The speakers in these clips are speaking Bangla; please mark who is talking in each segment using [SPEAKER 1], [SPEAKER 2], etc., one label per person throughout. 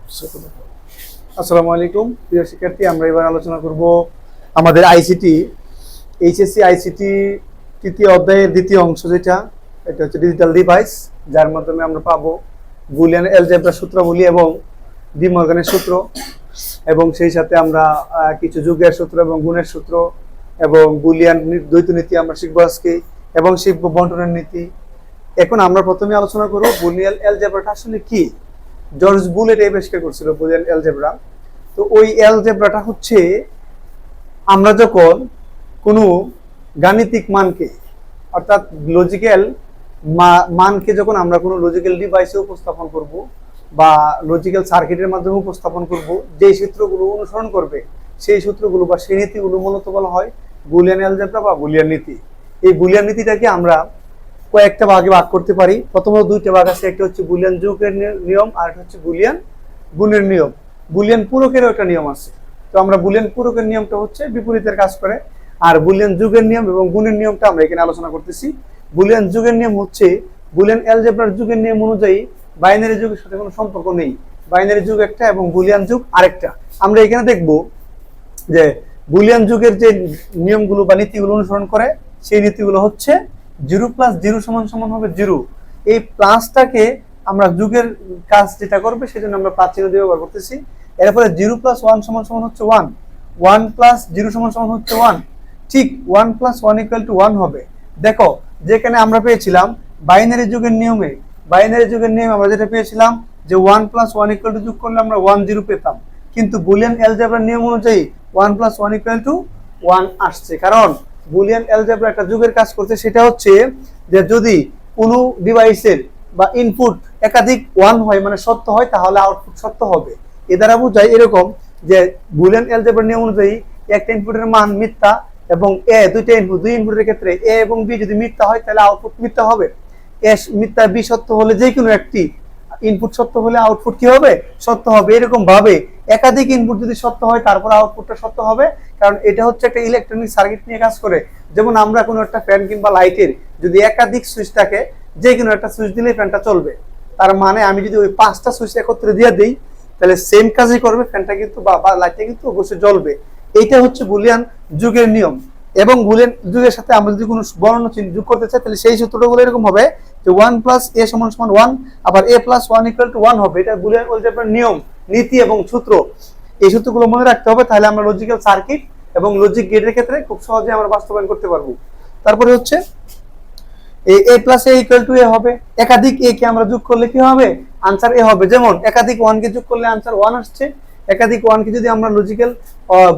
[SPEAKER 1] আসসালামু আলাইকুম প্রিয় শিক্ষার্থী, আমরা এবার আলোচনা করব আমাদের আইসিটি এইচএসসি আইসিটি তৃতীয় অধ্যায়ের দ্বিতীয় অংশ, এটা হচ্ছে ডিজিটাল ডিভাইস, যার মাধ্যমে আমরা পাবো বুলিয়ান অ্যালজেব্রা সূত্রাবলী এবং ডি মর্গানের সূত্র, এবং সেই সাথে আমরা কিছু যুগের সূত্র এবং গুণের সূত্র এবং বুলিয়ান দ্বৈত নীতি আমরা শিখবো আজকে, এবং শিখব বন্টনের নীতি। এখন আমরা প্রথমে আলোচনা করব বুলিয়ান অ্যালজেব্রাটা আসলে কি। জর্জ বুল এটা আবিষ্কার করছিল, বুলিয়ান অ্যালজেব্রা। তো ওই অ্যালজেব্রাটা হচ্ছে আমরা যখন কোনো গাণিতিক মানকে, অর্থাৎ লজিক্যাল মানকে যখন আমরা কোনো লজিক্যাল ডিভাইসে উপস্থাপন করব বা লজিক্যাল সার্কিটের মাধ্যমে উপস্থাপন করব, যেই সূত্রগুলো অনুসরণ করবে সেই সূত্রগুলো বা সেই নীতিগুলো মূলত বলা হয় বুলিয়ান অ্যালজেব্রা বা বুলিয়ান নীতি। এই বুলিয়ান নীতিটাকে আমরা কয়েকটা ভাগে ভাগ করতে পারি। প্রথমত দুইটা ভাগ আছে, একটা হচ্ছে বুলিয়ান যৌগের নিয়ম আর একটা হচ্ছে বুলিয়ান গুণের নিয়ম। বুলিয়ান পূরকেরও একটা নিয়ম আছে। তো আমরা বুলিয়ান পূরকের নিয়মটা হচ্ছে বিপরীতের কাজ করে, আর বুলিয়ান যুগের নিয়ম এবং গুণের নিয়মটা আমরা এখানে আলোচনা করতেছি। বুলিয়ান যুগের নিয়ম হচ্ছে বুলিয়ান অ্যালজেব্রার যুগের নিয়ম অনুযায়ী বাইনারি যুগের সাথে কোনো সম্পর্ক নেই। বাইনারি যুগ একটা এবং বুলিয়ান যুগ আরেকটা। আমরা এখানে দেখব যে বুলিয়ান যুগের যে নিয়মগুলো বা নীতিগুলো অনুসরণ করে সেই নীতিগুলো হচ্ছে 0 + 0 = হবে 0। এই প্লাসটাকে আমরা যুগের কাজ যেটা করবে সেজন্য আমরা প্লাস চিহ্ন দিয়ে ব্যবহার করতেছি। এরপরে 0 + 1 = হচ্ছে 1, 1 + 0 = হচ্ছে 1। ঠিক 1 + 1 = 1 হবে। দেখো, যেখানে আমরা পেয়েছিলাম বাইনারি যুগের নিয়মে, আমরা যেটা পেয়েছিলাম যে 1 + 1 = যোগ করলে আমরা 1 0 পেতাম, কিন্তু বুলিয়ান অ্যালজেব্রার নিয়ম অনুযায়ী 1 + 1 = 1 আসছে। কারণ বুলিয়ান অ্যালজেব্রা একটা যুগের কাজ করছে, সেটা হচ্ছে যে যদি কোনো ডিভাইসের বা ইনপুট একাধিক 1 হয়, মানে সত্য হয়, তাহলে আউটপুট সত্য হবে। এ দ্বারা বোঝায় এরকম যে বুলিয়ান অ্যালজেব্রার নিয়ম অনুযায়ী একটা ইনপুটের মান মিথ্যা এবং দুই ইনপুটের ক্ষেত্রে এ এবং বি যদি মিথ্যা হয় তাহলে আউটপুট মিথ্যা হবে। এ মিথ্যা, বি সত্য হলে যে কোনো একটি ইনপুট সত্য হলে আউটপুট কি হবে? সত্য হবে। এরকম ভাবে একাধিক ইনপুট যদি সত্য হয় তারপর আউটপুটটা সত্য হবে, কারণ এটা হচ্ছে একটা ইলেকট্রনিক সার্কিট নিয়ে কাজ করে। যেমন আমরা কোনো একটা ফ্যান কিংবা লাইটের যদি একাধিক সুইচ থাকে, যে কোনো একটা সুইচ দিলে ফ্যানটা চলবে। তার মানে আমি যদি ওই 5টা সুইচ একত্রে দিয়ে দিই তাহলে সেম কাজই করবে, ফ্যানটা কিন্তু বা লাইটটা কিন্তু অবশ্যই জ্বলবে। এইটা হচ্ছে বুলিয়ান যুগের নিয়ম। এবং বুলিয়ান যুগের সাথে আমরা যদি কোনো বর্ণ চিহ্ন যোগ করতে চাই তাহলে সেই সূত্রগুলো এরকম হবে যে 1 + a = 1, আবার a + 1 = 1 হবে। এটা বুলিয়ান অ্যালজেব্রার নিয়ম, নীতি এবং সূত্র। এই সূত্রগুলো মনে রাখতে হবে, তাহলে আমরা লজিক্যাল সার্কিট এবং লজিক গেটের ক্ষেত্রে খুব সহজে আমরা বাস্তবায়ন করতে পারবো। তারপরে হচ্ছে a + a = a হবে। একাধিক a কে আমরা যোগ করলে কি হবে? आंसर a হবে। যেমন একাধিক 1 কে যোগ করলে आंसर 1 আসছে। একাধিক 1 কে যদি আমরা লজিক্যাল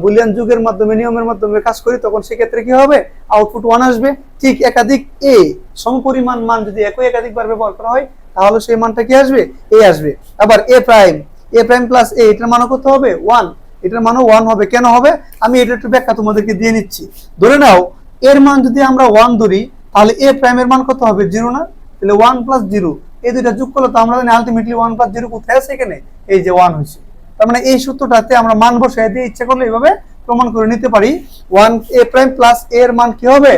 [SPEAKER 1] বুলিয়ান যুগের মাধ্যমে, নিয়মের মাধ্যমে কাজ করি, তখন সেই ক্ষেত্রে কি হবে? আউটপুট 1 আসবে। ঠিক একাধিক a সমপরিমাণ মান যদি একই একাধিকবার ব্যবহার করা হয় তাহলে সেই মানটা কি আসবে? a আসবে। আবার a প্রাইম + a, এটার মান কত হবে? 1। এটার মানও 1 হবে। কেন হবে? আমি এটা একটু ব্যাখ্যা তোমাদেরকে দিয়ে নিচ্ছি। ধরে নাও এর মান যদি আমরা 1 ধরি তাহলে a প্রাইমের মান কত হবে? 0 না? তাহলে 1 + 0 এই দুইটা যোগ করলে তো আমরা জানি আলটিমেটলি 1 + 0 কোথায় আছে? এখানে। এই যে 1 হইছে। তার মানে এই সূত্রটাতে আমরা মান বসায় দিয়ে ইচ্ছা করলে এইভাবে প্রমাণ করে নিতে পারি। 1 a প্রাইম + a এর মান কি হবে?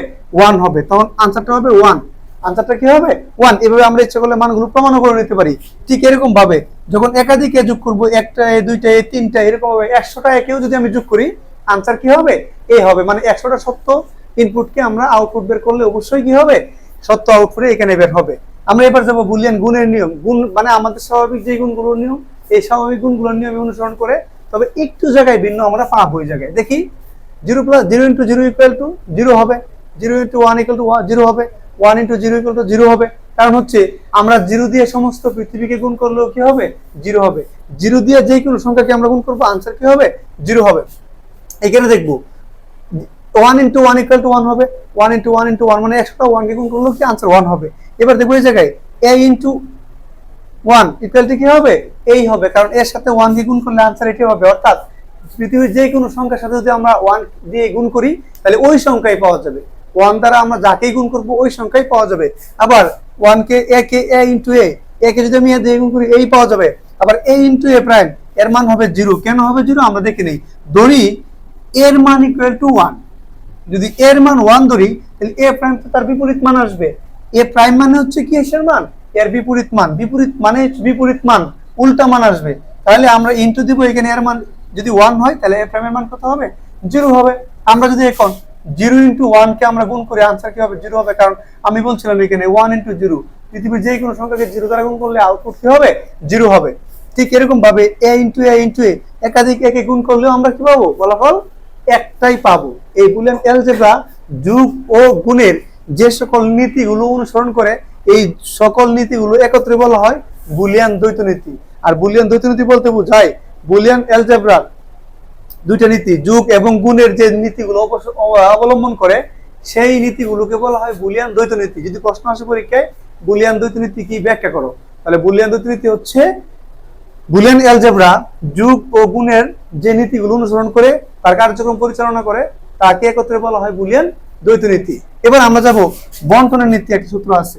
[SPEAKER 1] 1 হবে। তখন आंसरটা হবে 1। आंसरটা কি হবে? 1। এভাবে আমরা ইচ্ছা করলে মানগুলো প্রমাণ করে নিতে পারি। ঠিক এরকম ভাবে যখন একাধিক এ যোগ করব, একটা এ, দুইটা এ, তিনটা, এরকম ভাবে 100টা একেও যদি আমি যোগ করি आंसर কি হবে? a হবে। মানে 100টা সত্য ইনপুটকে আমরা আউটপুট বের করলে অবশ্যই কি হবে? সত্য আউটপুটে এখানে বের হবে। আমরা এবার যাব বুলিয়ান গুণের নিয়ম। গুণ মানে আমাদের স্বাভাবিক যে গুণগুলোর নিয়ম, এই স্বাভাবিক গুণগুলোর নিয়ম অনুসরণ করে, তবে একটু জায়গায় ভিন্ন আমরা পাবো। ওই জায়গায় দেখি 0 + 0 * 0 = 0 হবে। 0 * 1 = 0 হবে। 1 * 0 = 0 হবে। কারণ হচ্ছে আমরা 0 দিয়ে সমস্ত পৃথিবীকে গুণ করলেও কি হবে? 0 হবে। 0 দিয়ে যে কোনো সংখ্যাকে আমরা গুণ করব, आंसर কি হবে? 0 হবে। এখানে দেখব 1 * 1 = 1 হবে। 1 * 1 * 1 মানে 100টা 1 কে গুণ করলে কি आंसर 1 হবে। এবার দেখব এই জায়গায় a * 1 = কি হবে? এই হবে, কারণ এর সাথে 1 কে গুণ করলে आंसर এটাই হবে। অর্থাৎ পৃথিবীর যে কোনো সংখ্যার সাথে যদি আমরা 1 দিয়ে গুণ করি তাহলে ওই সংখ্যাই পাওয়া যাবে। 1 দ্বারা আমরা যাকেই গুণ করব ওই সংখ্যাই পাওয়া যাবে। আবার 1 কে a K a * a, a কে যদি আমি a দিয়ে গুণ করি এই পাওয়া যাবে। আবার a * a প্রাইম এর মান হবে 0। কেন হবে 0 আমরা দেখে নেই। ধরি এর মান = 1। যদি এর মান 1 ধরি তাহলে a প্রাইম তো তার বিপরীত মান আসবে। a প্রাইম মানে হচ্ছে কি এর মান? এর বিপরীত মান। বিপরীত মানে বিপরীত মান, উল্টা মান আসবে। তাহলে আমরা ইনটু দিব, এখানে এর মান যদি 1 হয় তাহলে এ প্রাইমের মান কত হবে? 0 হবে। আমরা যদি এখন 0 ইনটু 1 কে আমরা গুণ করি, আনসার কি হবে? 0 হবে, কারণ আমি বলছিলাম এখানে 1 ইনটু 0, পৃথিবীর যে কোনো সংখ্যাকে 0 দ্বারা গুণ করলে আউটপুট কি হবে? 0 হবে। ঠিক এরকম ভাবে a ইনটু a একাধিক একে গুণ করলেও আমরা কি পাবো? ফলাফল একটাই পাবো। এই বুলিয়ান অ্যালজেব্রা যোগ ও গুণের যে সকল নীতিগুলো অনুসরণ করে, এই সকল নীতিগুলো একত্রে বলা হয় বুলিয়ান দ্বৈত নীতি। আর বুলিয়ান দ্বৈত নীতি বলতে বোঝায় বুলিয়ান অ্যালজেব্রার দুইটা নীতি, যোগ এবং গুণের যে নীতিগুলো অবলম্বন করে সেই নীতিগুলোকে বলা হয় বুলিয়ান দ্বৈত নীতি। যদি প্রশ্ন আসে পরীক্ষায় বুলিয়ান দ্বৈত নীতি কি, ব্যাখ্যা করো, তাহলে বুলিয়ান দ্বৈত নীতি হচ্ছে বুলিয়ান অ্যালজেব্রা যোগ ও গুণের যে নীতিগুলো অনুসরণ করে তার কার্যক্রম পরিচালনা করে তাকে একত্রে বলা হয় বুলিয়ান দ্বৈত নীতি। এবার আমরা যাব বন্টনের নীতি। একটা সূত্র আছে,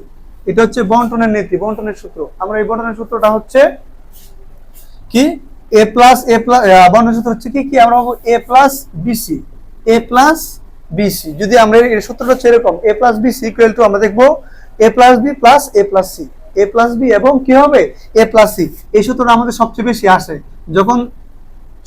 [SPEAKER 1] এটা হচ্ছে বন্টনের নীতি, বন্টনের সূত্র। আমরা এই বন্টনের সূত্রটা হচ্ছে কি, a প্লাস বন্টনের সূত্র হচ্ছে কি আমরা পাবো a plus b c, a plus b c. যদি আমরা এই সূত্রটা হচ্ছে এরকম, a plus b c equal to আমরা দেখবো a plus b plus a plus c, a plus b এবং কি হবে a প্লাস সি। এই সূত্রটা আমাদের সবচেয়ে বেশি আসে যখন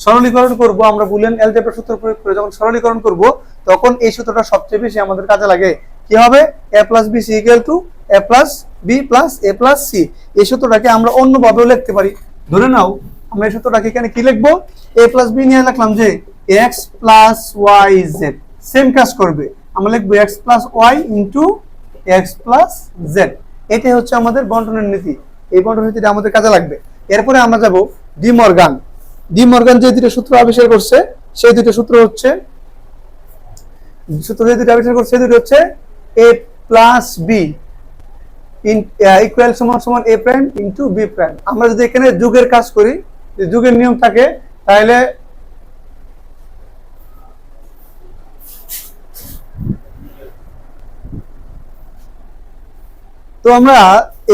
[SPEAKER 1] সরলীকরণ করব। আমরা বুলিয়ান অ্যালজেব্রা সূত্র প্রয়োগ করে যখন সরলীকরণ করব, তখন এই সূত্রটা সবচেয়ে বেশি আমাদের কাজে লাগে। কি হবে? a plus b c equal to a plus b plus a plus c. এই সূত্রটাকে আমরা অন্যভাবেও লিখতে পারি। ধরে নাও আমরা এই সূত্রটাকে এখানে কি লিখবো? a প্লাস বি নিয়ে লিখলাম যে x plus y z. Same কাজ করবে, আমরা লিখবো x plus y into x plus z. এটাই হচ্ছে আমাদের বন্টনের নীতি। এই বন্টনের নীতিটা আমাদের কাজে লাগবে। এরপরে আমরা যাব ডি মর্গান। ডি মর্গান যে দুটো সূত্র আবিষ্কার করছে, সেই দুটো সূত্র হচ্ছে a প্লাস বি ইকুয়াল সমান সমান a prime into b prime. আমরা যদি এখানে যোগের কাজ করি, যোগের নিয়ম থাকে, তাহলে তো আমরা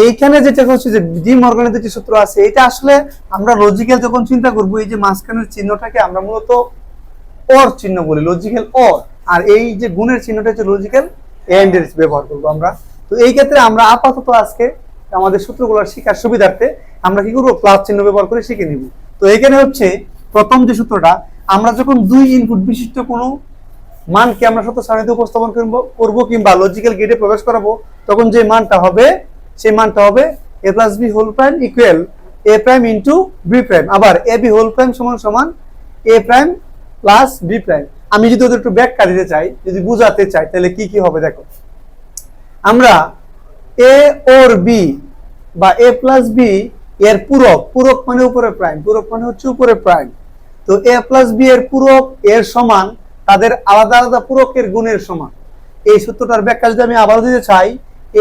[SPEAKER 1] এইখানে যেটা হচ্ছে যে ডি মর্গানের যে সূত্র আছে, এটা আসলে আমরা লজিক্যাল যখন চিন্তা করব, এই যে মাঝখানের চিহ্নটাকে আমরা মূলত অর চিহ্ন বলি, লজিক্যাল অর। আর এই যে গুণের চিহ্নটা হচ্ছে লজিক্যাল এন্ড এর ব্যবহার করব আমরা। তো এই ক্ষেত্রে আমরা আপাতত আজকে আমাদের সূত্রগুলো শেখার সুবিধার্থে আমরা কি করব? প্লাস চিহ্ন ব্যবহার করে শিখে নিব। তো এখানে হচ্ছে প্রথম যে সূত্রটা, আমরা যখন দুই ইনপুট বিশিষ্ট কোনো মানকে আমরা সত্য সারণীতে উপস্থাপন করব কিংবা লজিক্যাল গেটে প্রবেশ করাবো, তখন যে মানটা হবে সেই মানটা হবে a plus b whole prime equal a prime into b prime. আবার a বি হোল প্রাইম সমান সমান a prime plus b prime. আমি যদি ওদের একটু ব্যাখ্যা দিতে চাই, যদি বুঝাতে চাই, তাহলে কি কি হবে দেখো। আমরা a ওর বি বা a প্লাস বি এর পূরক, পূরক মানে উপরে প্রাইম, পূরক মানে হচ্ছে উপরে প্রাইম। তো a প্লাস বি এর পূরক এর সমান তাদের আলাদা আলাদা পূরকের গুণের সমান। এই সূত্রটার ব্যাখ্যা যদি আমি আবার দিতে চাই,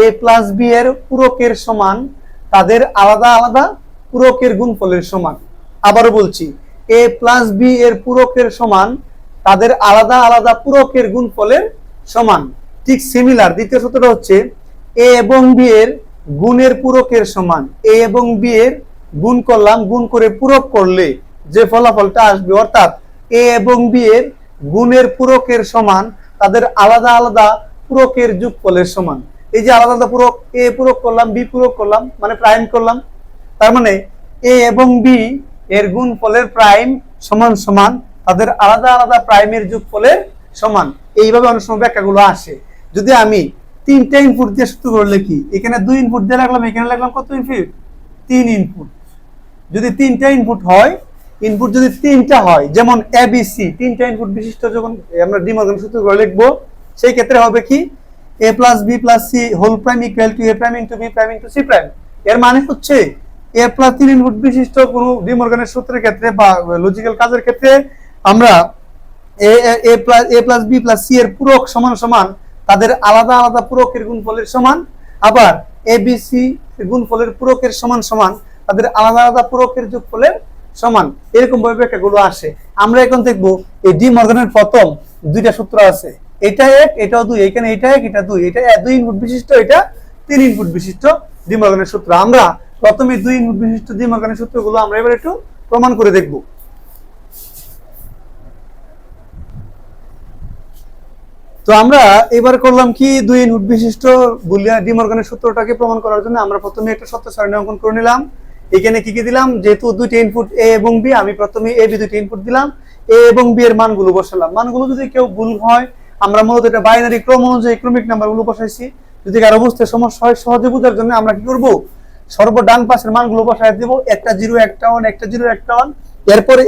[SPEAKER 1] a প্লাস বি এর পূরকের সমান তাদের আলাদা আলাদা পূরকের গুণফলের সমান। আবারও বলছি, a প্লাস বি এর পূরকের সমান তাদের আলাদা আলাদা পূরকের গুণফলের সমান। ঠিক সিমিলার দ্বিতীয় সূত্রটা হচ্ছে a এবং b এর গুণের পূরকের সমান। a এবং b এর গুণ করলাম, গুণ করে পূরক করলে যে ফলাফলটা আসবে, অর্থাৎ a এবং b এর গুণের পূরকের সমান তাদের আলাদা আলাদা পূরকের যোগফলের সমান। এই যে আলাদা আলাদা পূরক, a পূরক করলাম, b পূরক করলাম, মানে প্রাইম করলাম। তার মানে a এবং b এর গুণফলের প্রাইম সমান সমান তাদের আলাদা আলাদা প্রাইমের যোগফলের সমান। এইভাবে অনেক সময় ব্যাখ্যাগুলো আসে। যদি আমি তিনটা ইনপুট দিয়ে সূত্র করে লিখি, এখানে 2 ইনপুট দিয়ে রাখলাম, এখানে রাখলাম কত ইনপুট? 3 ইনপুট। যদি তিনটা ইনপুট হয়, ইনপুট যদি তিনটা হয়, যেমন ABC তিনটা ইনপুট বিশিষ্ট যখন আমরা ডি মর্গান সূত্র করে লিখবো, সেই ক্ষেত্রে হবে কি a plus b plus c whole prime equal to a prime into b prime into c prime. এর মানে হচ্ছে a প্লাস 3 ইনপুট বিশিষ্ট কোন ডি মর্গানের সূত্রের ক্ষেত্রে বা লজিক্যাল কাজের ক্ষেত্রে আমরা a plus b plus c এর পূরক সমান সমান তাদের আলাদা আলাদা পূরকের গুণফলের সমান। আবার ABC গুণফলের পূরকের সমান সমান তাদের আলাদা আলাদা পূরকের যোগফলের সমান। এরকম ভাবে ব্যাখ্যাগুলো আসে। আমরা এখন দেখবো এই ডি মর্গানের প্রথম দুইটা সূত্র আছে, এটা এক, এটাও দুই। এখানে এটা এক, এটা দুই। এটা 2 ইনপুট বিশিষ্ট, এটা 3 ইনপুট বিশিষ্ট ডি মর্গানের সূত্র। আমরা প্রথমে 2 ইনপুট বিশিষ্ট ডি মর্গানের সূত্রগুলো আমরা এবার একটু প্রমাণ করে দেখব। তো আমরা এবার করলাম কি, 2 ইনপুট বিশিষ্ট বুলিয়ান ডি মর্গানের সূত্রটাকে প্রমাণ করার জন্য আমরা প্রথমে একটা সত্য সারণী অঙ্কন করে নিলাম। এখানে কি কি দিলাম, যেহেতু দুইটা ইনপুট এ এবং বি, আমি প্রথমে এ বি দুইটা ইনপুট দিলাম, এ এবং বি এর মানগুলো বসালাম। মানগুলো যদি কেউ ভুল হয়, আমরা মূলত এটা বাইনারি ক্রম অনুযায়ী ক্রমিক নাম্বারগুলো বসাইছি। যদি কারো বুঝতে সমস্যা হয়, সহজে বোঝার জন্য আমরা কি করব, সর্ব ডান পাশের মানগুলো বসাই দেব, একটা 0 একটা 1, একটা 0 একটা 1। এরপরে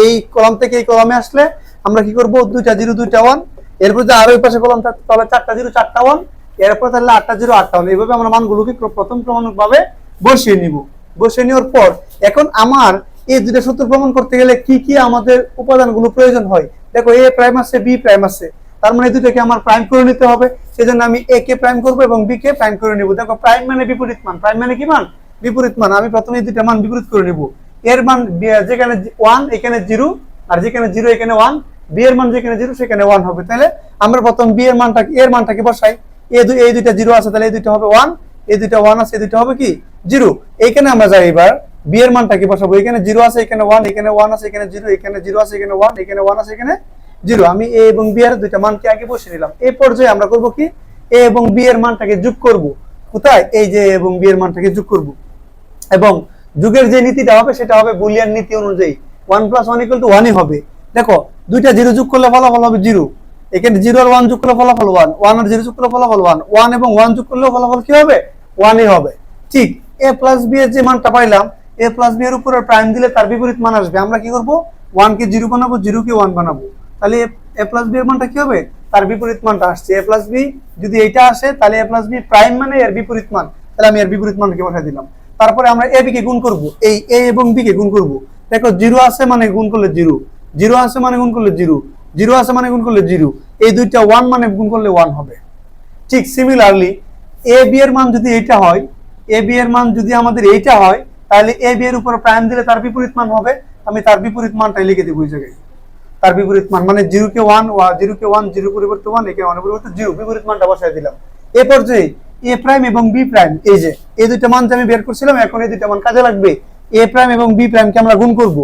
[SPEAKER 1] এই কলাম থেকে এই কলামে আসলে আমরা কি করব, দুইটা 0 দুইটা 1। এরপর যে আরো এই পাশে কলাম থাকতে তাহলে চারটা 0 চারটা 1, এরপর তাহলে 8টা 0 8টা 1। এইভাবে আমরা মানগুলোকে প্রথম ক্রমানুগতভাবে বসিয়ে নিব। বসিয়ে নেওয়ার পর এখন আমার এই দুইটা সূত্র প্রমাণ করতে গেলে কি কি আমাদের উপাদানগুলো প্রয়োজন হয়, দেখো এ প্রাইম আছে, বি প্রাইম আছে, তার মানে দুটোকে আমার প্রাইম করে নিতে হবে। সেজন্য আমি এ কে প্রাইম করব এবং বি কে প্রাইম করে নিব। দেখো প্রাইম মানে বিপরীত মান, প্রাইম মানে কি মান, বিপরীত মান। আমি প্রথমে এই দুইটা মান বিপরীত করে নিব। এর মান যেখানে 1 এখানে 0, আর যেখানে 0 এখানে 1, বি এর মান যেখানে 0 সেখানে 1 হবে। তাহলে আমরা প্রথম বি এর মানটা এর মানটাকে বসাই। এই দুইটা 0 আছে, তাহলে এই দুইটা হবে 1, এই দুইটা 1 আছে, এই দুইটা হবে কি 0। এইখানে আমরা যাই এবার বি এর মানটাকে বসাবো। এখানে 0 আছে, এখানে 1, এখানে 1 আছে, এখানে 0, এখানে 0 আছে, এখানে 1, এখানে 1 আছে, এখানে 0। আমি এ এবং বি এর দুইটা মানকে আগে বসিয়ে নিলাম। এই পর্যায়ে আমরা করব কি, এ এবং বি এর মানটাকে যোগ করব। কোথায়, এই যে এ এবং বি এর মানটাকে যোগ করব। এবং যোগের যে নীতিটা হবে সেটা হবে বুলিয়ান নীতি অনুযায়ী 1 + 1 = 1ই হবে। দেখো দুইটা 0 যোগ করলে ফলাফল হবে 0, এখানে 0 আর 1 যোগ করলে ফলাফল 1, 1 আর 0 যোগ করলে ফলাফল 1, 1 এবং 1 যোগ করলে ফলাফল কি হবে, 1ই হবে। ঠিক a + b এর যে মানটা পাইলাম, a + b এর উপরে প্রাইম দিলে তার বিপরীত মান আসবে। আমরা কি করব, 1 কে 0 বানাবো, 0 কে 1 বানাবো। তাহলে a + b এর মানটা কি হবে, তার বিপরীত মানটা আসছে। a + b যদি এইটা আসে তাহলে a + b প্রাইম মানে এর বিপরীত মান, তাহলে আমি এর বিপরীত মানকে বসাই দিলাম। তারপরে আমরা a b কে গুণ করব, এই a এবং b কে গুণ করব। দেখো 0 আছে মানে গুণ করলে 0, 0 আছে মানে গুণ করলে 0, 0 আছে মানে গুণ করলে 0, এই দুইটা 1 মানে গুণ করলে 1 হবে। ঠিক সিমিলারলি এ বি এর মান যদি এইটা হয়, এ বি এর মান যদি আমাদের এইটা হয়, তাহলে এ বি এর উপর প্রাইম দিলে তার বিপরীত মান হবে। আমি তার বিপরীত মানটাই লিখে দেব এই জায়গায়। তার বিপরীত মান মানে 0 কে 1, 0 কে 1, 0 পরিবর্তে 1, একে 1 পরিবর্তে 0, বিপরীত মানটা বসাই দিলাম। এই পর্যায়ে এ প্রাইম এবং বি প্রাইম, এই যে এই দুইটা মান যে আমি বের করছিলাম, এখন এই দুইটা মান কাজে লাগবে। এ প্রাইম এবং বি প্রাইম কে আমরা গুণ করব।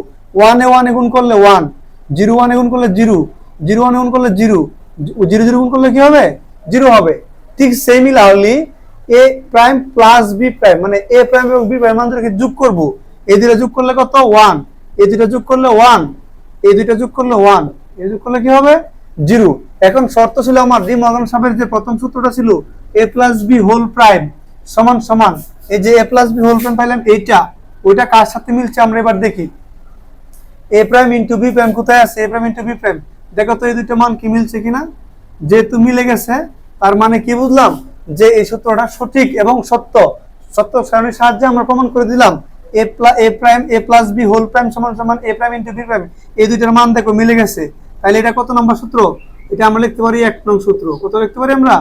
[SPEAKER 1] 1 এ 1 এ গুণ করলে 1, 0 1 এ গুণ করলে 0, 0 1 এ গুণ করলে 0, 0 0 গুণ করলে কি হবে, 0 হবে। ঠিক সিমিলারলি এ প্রাইম প্লাস বি প্রাইম মানে এ প্রাইম এবং বি প্রাইম মানদেরকে যোগ করব। এই দুটো যোগ করলে কত, 1, এই দুটো যোগ করলে 1, এই দুটো যোগ করলে 1, এই যোগ করলে কি হবে, 0। এখন শর্ত ছিল আমার ডি মর্গান সাহেবের যে প্রথম সূত্রটা ছিল a + b হোল প্রাইম সমান সমান, এই যে a + b হোল প্রাইম পাইলাম এইটা, ওইটা কার সাথে মিলছে আমরা এবার দেখি। a prime into b prime কোথায় আছে, a prime into b prime, দেখো তো এই দুটো মান কি মিলছে কিনা। যেহেতু মিলে গেছে তার মানে কি বুঝলাম, যে এই সূত্রটা সঠিক এবং সত্য। সত্য সারণীর সাহায্যে আমরা প্রমাণ করে দিলাম a prime a + b whole prime সমান সমান a prime into b prime, এই দুইটার মান দেখো মিলে গেছে। তাহলে এটা কত নম্বর সূত্র, এটা আমরা লিখতে পারি 1 নং সূত্র। কত লিখতে পারি আমরা,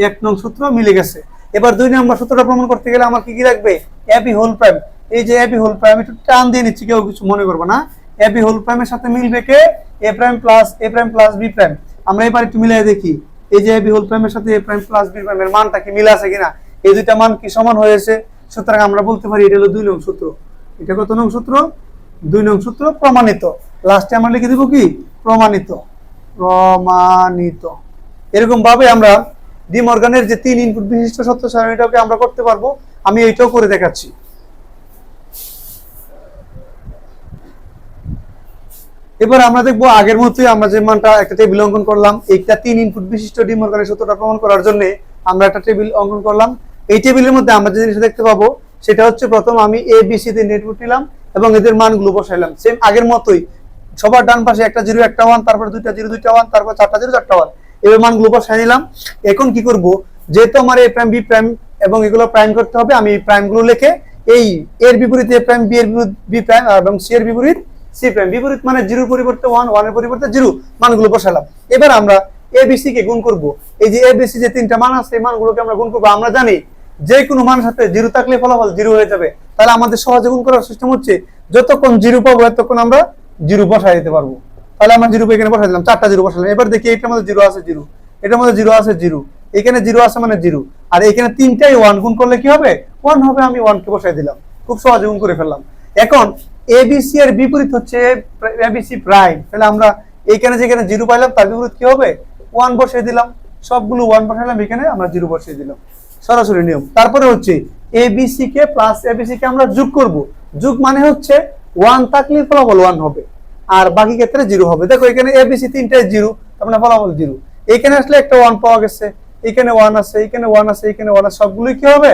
[SPEAKER 1] 1 নং সূত্র মিলে গেছে। এবার 2 নম্বর সূত্রটা প্রমাণ করতে গেলে আমার কি কি লাগবে, ab হোল প্রাইম। এই যে ab হোল প্রাইম একটু টান দিয়ে নিচ্ছি, কেউ কিছু মনে করবে না। ab হোল প্রাইমের সাথে মিলবে কে, a prime plus b prime. আমরা এবার একটু মিলাই দেখি, এই যে ab হোল প্রাইমের সাথে a প্রাইম প্লাস b প্রাইমের মানটা কি মিলে আছে কিনা, এই দুইটা মান কি সমান হয়েছে। সুতরাং আমরা বলতে পারি এটা হলো 2 নং সূত্র। এটা কত নং সূত্র, 2 নং সূত্র প্রমাণিত। লাস্টে আমরা লিখে দিব কি, প্রমাণিত, প্রমাণিত। এরকম ভাবে আমরা ডি মর্গানের যে 3 ইনপুট বিশিষ্ট সত্য সারণীটাকে আমরা করতে পারবো। আমি এইটাও করে দেখাচ্ছি। এবার আমরা দেখবো আগের মতোই আমরা যে মানটা একটা টেবিল অঙ্কন করলাম, এইটা 3 ইনপুট বিশিষ্ট ডি মর্গানের সূত্রটা প্রমাণ করার জন্য আমরা একটা টেবিল অঙ্কন করলাম। এই টেবিলের মধ্যে আমরা যে জিনিসটা দেখতে পাবো সেটা হচ্ছে, প্রথম আমি এ বি সি তে ইনপুট নিলাম এবং এদের মানগুলো বসাইলাম সেম আগের মতোই। সবার ডান পাশে একটা 0 একটা 1, তারপর দুইটা 0 দুইটা 1, তারপর চারটা 0 চারটা 1, এবার মানগুলো বসাই নিলাম। এখন কি করব, যেহেতু আমার এ প্রাইম বি প্রাইম এবং এগুলো প্রাইম করতে হবে, আমি প্রাইমগুলো লিখে এই এর বিপরীতে এ প্রাইম, বি এর বিপরীত বি প্রাইম এবং সি এর বিপরীত সি প্রাইম, বিপরীত মানে 0 পরিবর্তে 1, 1 এর পরিবর্তে 0 মানগুলো বসালাম। এবার আমরা এ বি সি কে গুণ করব। এই যে এ বি সি যে তিনটা মান আছে এই মানগুলোকে আমরা গুণ করব। আমরা জানি যে কোনো মানের সাথে 0 থাকলে ফলাফল 0 হয়ে যাবে। তাহলে আমাদের সহজে গুণ করার সিস্টেম হচ্ছে, যতক্ষণ 0 পাবো ততক্ষণ আমরা 0 বসাই দিতে পারবো। তাহলে আমরা 0 এখানে বসাই দিলাম, চারটা 0 বসালাম। এবার দেখি এটার মধ্যে 0 আছে 0, এটার মধ্যে 0 আছে 0, এখানে 0 আছে মানে 0, আর এখানে তিনটাই 1, গুণ করলে কি হবে, 1 হবে। আমি 1 কে বসাই দিলাম, খুব সহজে গুণ করে ফেললাম। এখন এবিসি এর বিপরীত হচ্ছে এবিসি প্রাইম, তাহলে আমরা এইখানে যেখানে 0 পাইলাম তার বিপরীত কি হবে, 1 বসিয়ে দিলাম। সবগুলো 1 বসাইলাম, এখানে আমরা 0 বসিয়ে দিলাম, সরাসরি নিয়ম। তারপরে হচ্ছে এবিসি কে প্লাস এবিসি কে আমরা যোগ করব। যোগ মানে হচ্ছে 1 থাকলে ফলাফল 1 হবে, আর বাকি ক্ষেত্রে 0 হবে। দেখো এখানে এবিসি তিনটায় 0, তার মানে ফলাফল 0। এখানে আসলে একটা 1 পাওয়া গেছে, এখানে 1 আছে, এখানে 1 আছে, এখানে 1 আছে, সবগুলোই কি হবে?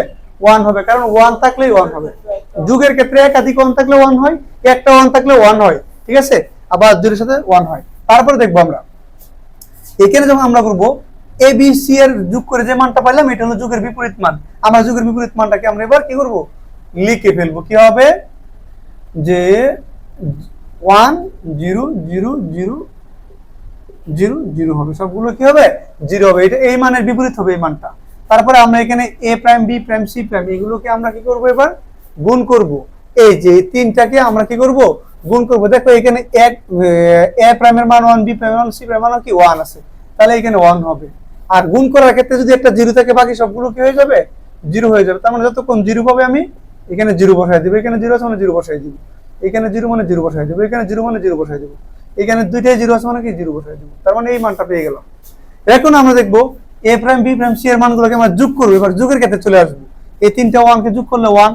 [SPEAKER 1] 1 হবে, কারণ 1 থাকলেই 1 হবে। যোগের ক্ষেত্রে একাধিক 1 থাকলে 1 হয়, একটা 1 থাকলে 1 হয়, ঠিক আছে? আবার 0 এর সাথে 1 হয়। তারপরে দেখবো আমরা এখানে যখন আমরা করব এ বি সি এর যোগ করে যে মানটা পাইলাম, এটা হলো যোগের বিপরীত মান। আমরা যোগের বিপরীত মানটাকে আমরা এবার কি করব? লিখে ফেলবো। কি হবে? যে 1 0 0 0 0 0 হবে, সবগুলো কি হবে? 0 হবে। এটা এই মানের বিপরীত হবে এই মানটা। তারপরে আমরা এখানে a prime b prime c prime এগুলোকে আমরা কি করব? এবার গুণ করব। এই যে তিনটাকে আমরা কি করব? গুণ করব। দেখো এখানে এক a প্রাইমের মান 1, b প্রাইমের মান, c প্রাইমের মান কি 1 আছে, তাহলে এখানে 1 হবে। আর গুণ করার ক্ষেত্রে যদি একটা 0 থাকে, বাকি সবগুলো কি হয়ে যাবে? 0 হয়ে যাবে। তার মানে যতক্ষণ 0 পাবে আমি এখানে 0 বসাই দেব, এখানে 0 আছে মানে 0 বসাই দেব, এখানে 0 মানে 0 বসাই দেব, এখানে 0 মানে 0 বসাই দেব, এখানে দুইটাই 0 আছে মানে কি 0 বসাই দেব। তার মানে এই মানটা পেয়ে গেলাম। এখন আমরা দেখবো a prime b prime c এর মানগুলোকে আমরা যোগ করব। এবার যোগের ক্ষেত্রে চলে আসবো। এই তিনটা 1 কে যোগ করলে 1,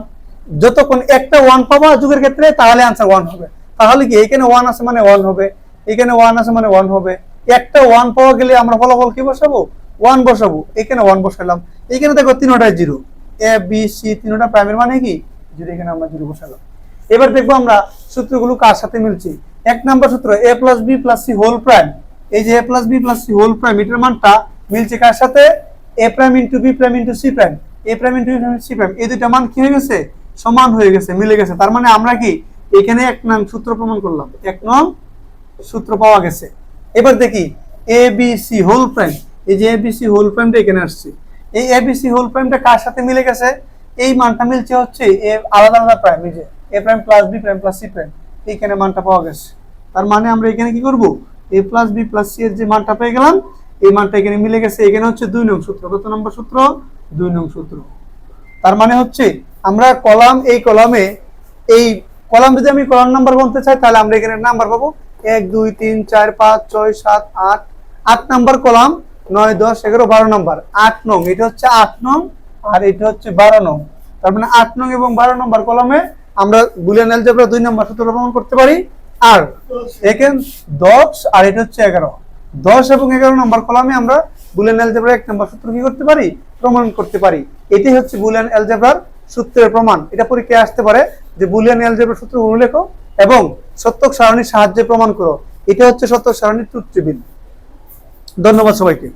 [SPEAKER 1] যতক্ষণ একটা 1 পাবা যোগের ক্ষেত্রে, তাহলে आंसर 1 হবে। তাহলে কি এখানে 1 আছে মানে 1 হবে, এখানে 1 আছে মানে 1 হবে। একটা 1 পাওয়া গেলে আমরা ফলাফল কি বসাবো? 1 বসাবো। এখানে 1 বসালাম। এখানে দেখো তিনটাই 0, a b c তিনটা প্রাইমের মানে কি 0, এখানে আমরা 0 বসালাম। এবার দেখবো আমরা সূত্রগুলো কার সাথে মিলছে। এক নাম্বার সূত্র a plus b plus c whole prime, এই যে a plus b plus c whole prime, এটার মানটা মিলছে কার সাথে? a prime into b prime into c prime, a prime into b prime c prime, এই দুইটা মান কি হয়ে গেছে? সমান হয়ে গেছে, মিলে গেছে। তার মানে আমরা কি এখানে এক নং সূত্র প্রমাণ করলাম, এক নং সূত্র পাওয়া গেছে। এবার দেখি a b c whole prime, এই যে a b c হোল প্রাইমটা এখানে আসছে, এই a b c হোল প্রাইমটা কার সাথে মিলে গেছে? এই মানটা মিলছে হচ্ছে a আলাদা আলাদা প্রাইম, এই যে a prime plus b prime plus c prime, এইখানে মানটা পাওয়া গেছে। তার মানে আমরা এখানে কি করব? a plus b plus c এর যে মানটা পেয়ে গেলাম, এই মানটা এখানে মিলে গেছে। এখানে হচ্ছে 2 নং সূত্র। কত নম্বর সূত্র? 2 নং সূত্র। তার মানে হচ্ছে আমরা কলাম, এই কলামে এই কলাম যদি আমি কলাম নাম্বার গুনতে চাই, তাহলে আমরা এখানে নাম্বার পাবো 1 2 3 4 5 6 7 8, 8 নাম্বার কলাম, 9 10 11 12 নাম্বার, 8 নং, এটা হচ্ছে 8 নং, আর এটা হচ্ছে 12 নং। তার মানে 8 নং এবং 12 নম্বর কলামে আমরা বুলিয়ান অ্যালজেব্রা 2 নম্বর সূত্র প্রমাণ করতে পারি। আর এখানে 10 আর এটা হচ্ছে 11, 10 এবং 11 নম্বর কলামে আমরা বুলিয়ান অ্যালজেব্রা 1 নম্বর সূত্র কি করতে পারি? প্রমাণ করতে পারি। এটাই হচ্ছে বুলিয়ান অ্যালজেব্রার সূত্রের প্রমাণ। এটা পরীক্ষায় আসতে পারে যে বুলিয়ান অ্যালজেব্রার সূত্র উল্লেখ এবং সত্যক সারণীর সাহায্যে প্রমাণ করো। এটা হচ্ছে সত্যক সারণীর ট্রুথ টেবিল। ধন্যবাদ সবাইকে।